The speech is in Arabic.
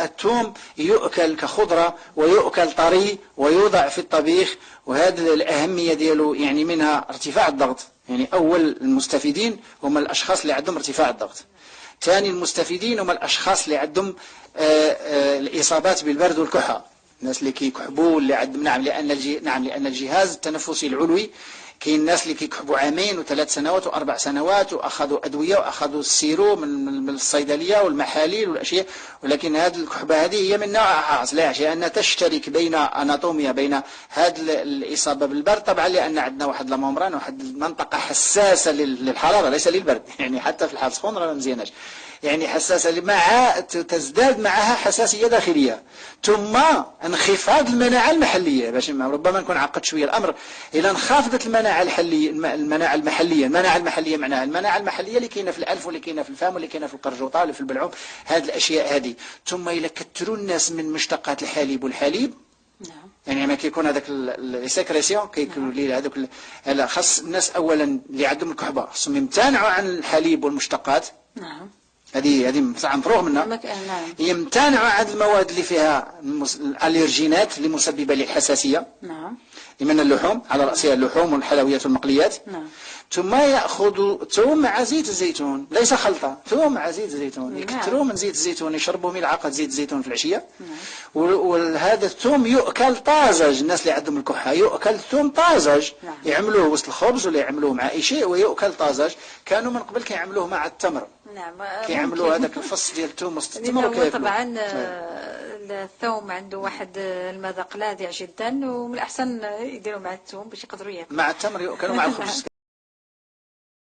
الثوم يؤكل كخضرة ويؤكل طري ويوضع في الطبيخ، وهذا الأهمية ديالو يعني منها ارتفاع الضغط. يعني أول المستفيدين هم الأشخاص اللي عندهم ارتفاع الضغط. ثاني المستفيدين هم الأشخاص اللي عندهم الإصابات بالبرد والكحة، الناس اللي كيكحبوا اللي عندهم لأن الجهاز التنفسي العلوي. كاين الناس اللي كيكحبوا عامين و3 سنوات و4 سنوات وأخذوا أدوية وأخذوا السيرو من الصيدلية والمحاليل والأشياء، ولكن هذه الكحبة هذه هي من نوع خاص، لا لأنها تشترك بين أناطوميا بين هذه الإصابة بالبرد، طبعا لأن عندنا واحد الممبران واحد المنطقة حساسة للحرارة ليس للبرد، يعني حتى في الحال سخون راه مزياناش، يعني حساسة تزداد معها حساسية داخلية، ثم انخفاض المناعة المحلية. باش ربما نكون عقدت شوية الأمر، إذا انخفضت المناعة المحلية معناها المناعة المحلية اللي كاينة في الأنف واللي كاينة في الفم واللي كاينة في القرجوطة واللي في البلعوم، هذه الأشياء هذه. ثم إذا كثروا الناس من مشتقات الحليب والحليب، يعني ما كيكون هذاك السكريسيون كيكونوا لي هذوك، خاص الناس أولا اللي عندهم الكحبة خصهم يمتنعوا عن الحليب والمشتقات. هذه صح مفروغ منها. يمتنعوا عن المواد اللي فيها الالرجينات اللي مسببه للحساسيه. من اللحوم على راسها اللحوم والحلويات والمقليات. ثم ياخذوا ثوم مع زيت الزيتون، ليس خلطه، ثوم مع زيت الزيتون، يكثروا من زيت الزيتون، يشربوا ملعقه زيت الزيتون في العشيه. وهذا الثوم يؤكل طازج، الناس اللي عندهم الكحه يؤكل الثوم طازج، يعملوه وسط الخبز ولا يعملوه مع اي شيء ويؤكل طازج. كانوا من قبل كيعملوه مع التمر، كيعملوا هذاك الفص ديال الثوم وسط التمر وكياكلوه. طبعا الثوم عنده واحد المذاق لاذع جدا، ومن الاحسن يديروا مع الثوم باش يقدروا ياكلوا مع التمر، يؤكلوا مع الخبز.